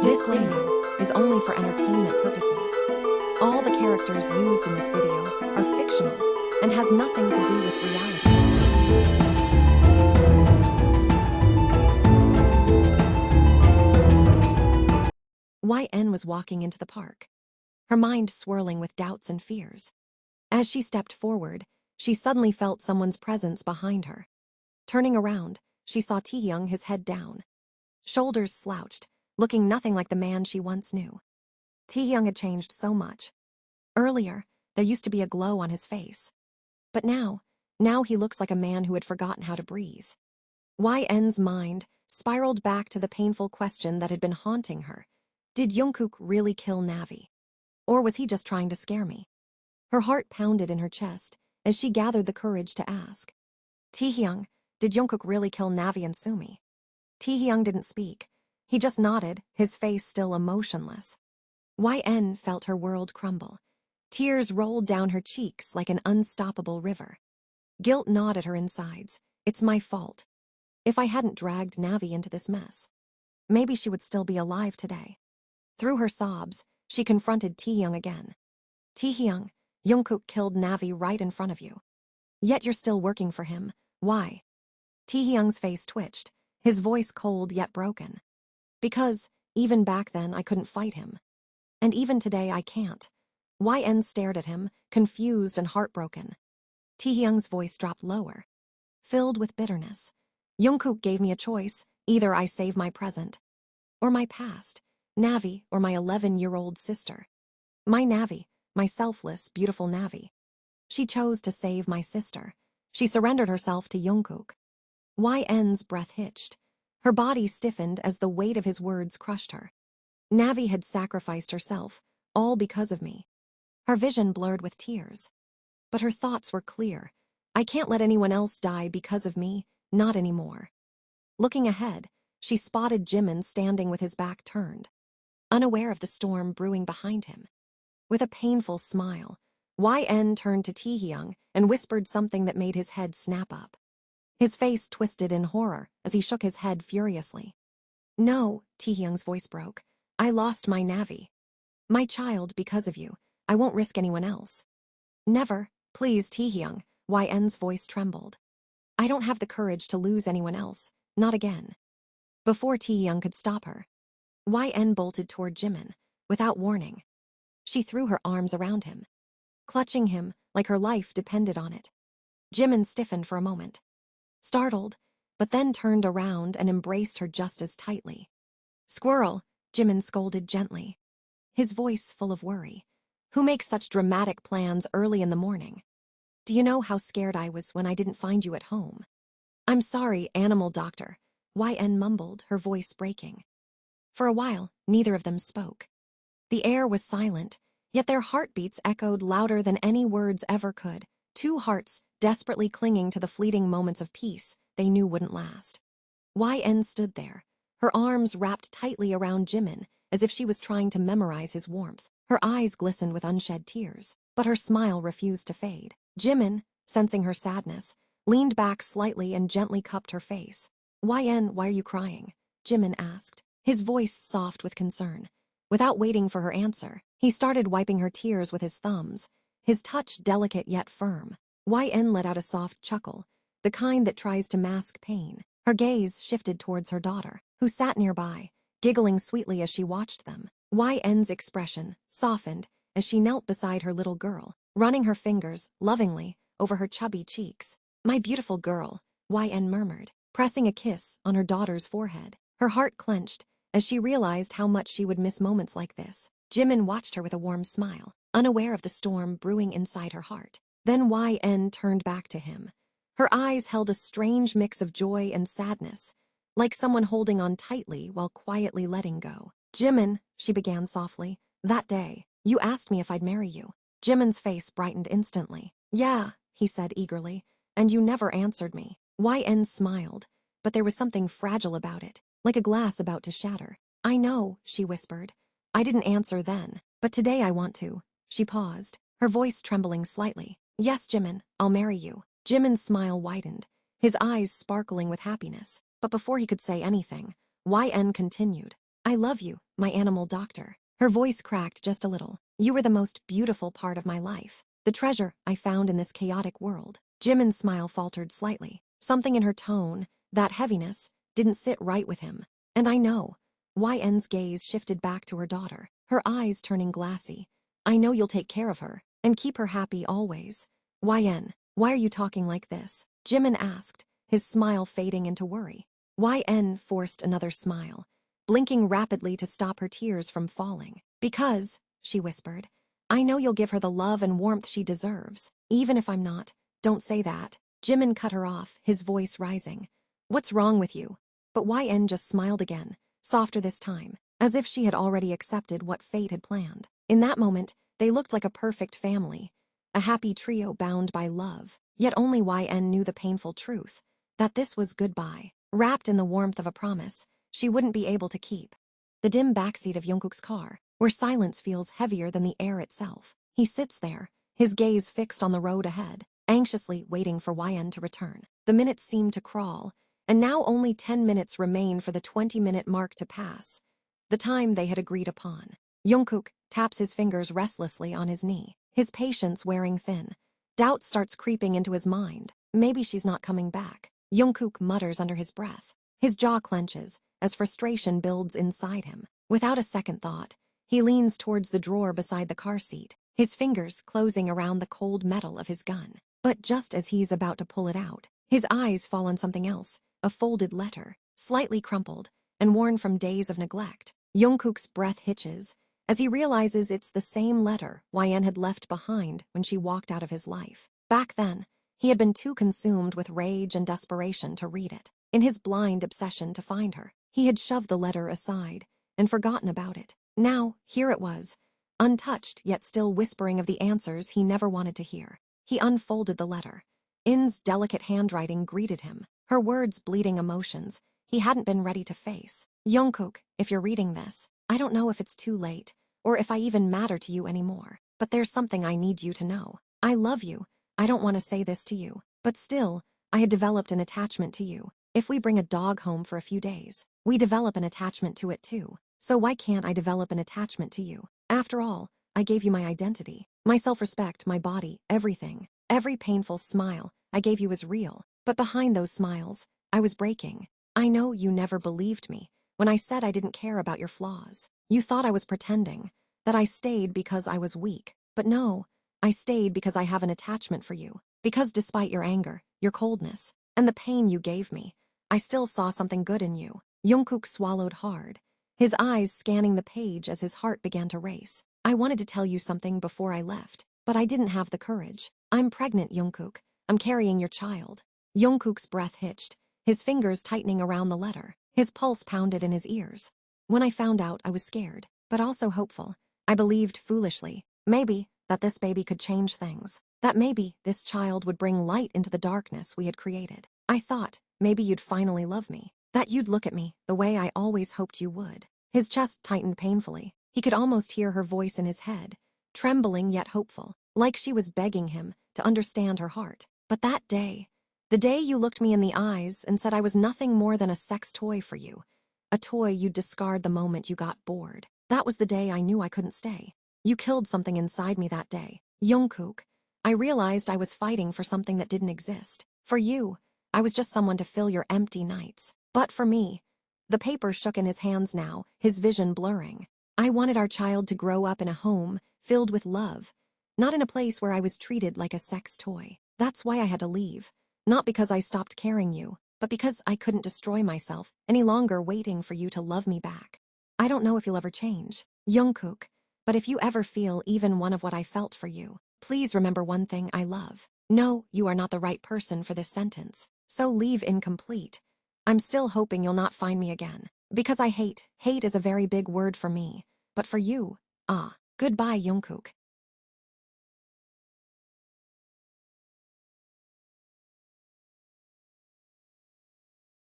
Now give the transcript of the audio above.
This video is only for entertainment purposes. All the characters used in this video are fictional and has nothing to do with reality. YN was walking into the park, her mind swirling with doubts and fears. As she stepped forward, she suddenly felt someone's presence behind her. Turning around, she saw Taehyung, his head down, shoulders slouched, looking nothing like the man she once knew. Taehyung had changed so much. Earlier, there used to be a glow on his face. But now he looks like a man who had forgotten how to breathe. YN's mind spiraled back to the painful question that had been haunting her. Did Jungkook really kill Navi? Or was he just trying to scare me? Her heart pounded in her chest as she gathered the courage to ask. Taehyung, did Jungkook really kill Navi and Sumi? Taehyung didn't speak. He just nodded, his face still emotionless. YN felt her world crumble. Tears rolled down her cheeks like an unstoppable river. Guilt gnawed at her insides. It's my fault. If I hadn't dragged Navi into this mess, maybe she would still be alive today. Through her sobs, she confronted Taehyung again. Taehyung, Jungkook killed Navi right in front of you. Yet you're still working for him. Why? Taehyung's face twitched, his voice cold yet broken. Because, even back then, I couldn't fight him. And even today, I can't. YN stared at him, confused and heartbroken. Taehyung's voice dropped lower, filled with bitterness. Jungkook gave me a choice. Either I save my present, or my past, Navi or my 11-year-old sister. My Navi, my selfless, beautiful Navi. She chose to save my sister. She surrendered herself to Jungkook. YN's breath hitched. Her body stiffened as the weight of his words crushed her. Navi had sacrificed herself, all because of me. Her vision blurred with tears. But her thoughts were clear. I can't let anyone else die because of me, not anymore. Looking ahead, she spotted Jimin standing with his back turned, unaware of the storm brewing behind him. With a painful smile, YN turned to Taehyung and whispered something that made his head snap up. His face twisted in horror as he shook his head furiously. No, Taehyung's voice broke. I lost my Navi. My child because of you. I won't risk anyone else. Never, please, Taehyung. YN's voice trembled. I don't have the courage to lose anyone else, not again. Before Taehyung could stop her, YN bolted toward Jimin, without warning. She threw her arms around him, clutching him like her life depended on it. Jimin stiffened for a moment, startled, but then turned around and embraced her just as tightly. Squirrel, Jimin scolded gently, his voice full of worry. Who makes such dramatic plans early in the morning? Do you know how scared I was when I didn't find you at home? I'm sorry, animal doctor, YN mumbled, her voice breaking. For a while, neither of them spoke. The air was silent, yet their heartbeats echoed louder than any words ever could. Two hearts desperately clinging to the fleeting moments of peace they knew wouldn't last. YN stood there, her arms wrapped tightly around Jimin, as if she was trying to memorize his warmth. Her eyes glistened with unshed tears, but her smile refused to fade. Jimin, sensing her sadness, leaned back slightly and gently cupped her face. YN, why are you crying? Jimin asked, his voice soft with concern. Without waiting for her answer, he started wiping her tears with his thumbs, his touch delicate yet firm. YN let out a soft chuckle, the kind that tries to mask pain. Her gaze shifted towards her daughter, who sat nearby, giggling sweetly as she watched them. YN's expression softened as she knelt beside her little girl, running her fingers lovingly over her chubby cheeks. My beautiful girl, YN murmured, pressing a kiss on her daughter's forehead. Her heart clenched as she realized how much she would miss moments like this. Jimin watched her with a warm smile, unaware of the storm brewing inside her heart. Then YN turned back to him. Her eyes held a strange mix of joy and sadness, like someone holding on tightly while quietly letting go. Jimin, she began softly, that day, you asked me if I'd marry you. Jimin's face brightened instantly. Yeah, he said eagerly, and you never answered me. YN smiled, but there was something fragile about it, like a glass about to shatter. I know, she whispered. I didn't answer then, but today I want to. She paused, her voice trembling slightly. Yes, Jimin, I'll marry you. Jimin's smile widened, his eyes sparkling with happiness. But before he could say anything, YN continued. I love you, my animal doctor. Her voice cracked just a little. You were the most beautiful part of my life. The treasure I found in this chaotic world. Jimin's smile faltered slightly. Something in her tone, that heaviness, didn't sit right with him. And I know. YN's gaze shifted back to her daughter, her eyes turning glassy. I know you'll take care of her, and keep her happy always. YN, why are you talking like this? Jimin asked, his smile fading into worry. YN forced another smile, blinking rapidly to stop her tears from falling. Because, she whispered, I know you'll give her the love and warmth she deserves, even if I'm not. Don't say that. Jimin cut her off, his voice rising. What's wrong with you? But YN just smiled again, softer this time, as if she had already accepted what fate had planned. In that moment, they looked like a perfect family, a happy trio bound by love. Yet only YN knew the painful truth, that this was goodbye, wrapped in the warmth of a promise she wouldn't be able to keep. The dim backseat of Jungkook's car, where silence feels heavier than the air itself. He sits there, his gaze fixed on the road ahead, anxiously waiting for YN to return. The minutes seemed to crawl, and now only 10 minutes remain for the 20-minute mark to pass, the time they had agreed upon. Jungkook taps his fingers restlessly on his knee, his patience wearing thin. Doubt starts creeping into his mind. Maybe she's not coming back. Jungkook mutters under his breath. His jaw clenches as frustration builds inside him. Without a second thought, he leans towards the drawer beside the car seat, his fingers closing around the cold metal of his gun. But just as he's about to pull it out, his eyes fall on something else, a folded letter, slightly crumpled and worn from days of neglect. Jungkook's breath hitches as he realizes it's the same letter YN had left behind when she walked out of his life. Back then, he had been too consumed with rage and desperation to read it. In his blind obsession to find her, he had shoved the letter aside and forgotten about it. Now, here it was, untouched yet still whispering of the answers he never wanted to hear. He unfolded the letter. In's delicate handwriting greeted him, her words bleeding emotions he hadn't been ready to face. Jungkook, if you're reading this, I don't know if it's too late, or if I even matter to you anymore, but there's something I need you to know. I love you. I don't want to say this to you, but still, I had developed an attachment to you. If we bring a dog home for a few days, we develop an attachment to it too. So why can't I develop an attachment to you? After all, I gave you my identity, my self-respect, my body, everything. Every painful smile I gave you was real, but behind those smiles, I was breaking. I know you never believed me when I said I didn't care about your flaws. You thought I was pretending, that I stayed because I was weak. But no, I stayed because I have an attachment for you. Because despite your anger, your coldness, and the pain you gave me, I still saw something good in you. Jungkook swallowed hard, his eyes scanning the page as his heart began to race. I wanted to tell you something before I left, but I didn't have the courage. I'm pregnant, Jungkook. I'm carrying your child. Jungkook's breath hitched, his fingers tightening around the letter. His pulse pounded in his ears. When I found out, I was scared, but also hopeful. I believed foolishly, maybe, that this baby could change things. That maybe this child would bring light into the darkness we had created. I thought maybe you'd finally love me. That you'd look at me the way I always hoped you would. His chest tightened painfully. He could almost hear her voice in his head, trembling yet hopeful, like she was begging him to understand her heart. But that day, the day you looked me in the eyes and said I was nothing more than a sex toy for you, a toy you'd discard the moment you got bored, that was the day I knew I couldn't stay. You killed something inside me that day. Jungkook, I realized I was fighting for something that didn't exist. For you, I was just someone to fill your empty nights. But for me, the paper shook in his hands now, his vision blurring. I wanted our child to grow up in a home filled with love, not in a place where I was treated like a sex toy. That's why I had to leave. Not because I stopped caring you, but because I couldn't destroy myself any longer waiting for you to love me back. I don't know if you'll ever change, Jungkook, but if you ever feel even one of what I felt for you, please remember one thing I love. No, you are not the right person for this sentence, so leave incomplete. I'm still hoping you'll not find me again. Because I hate is a very big word for me, but for you, goodbye, Jungkook.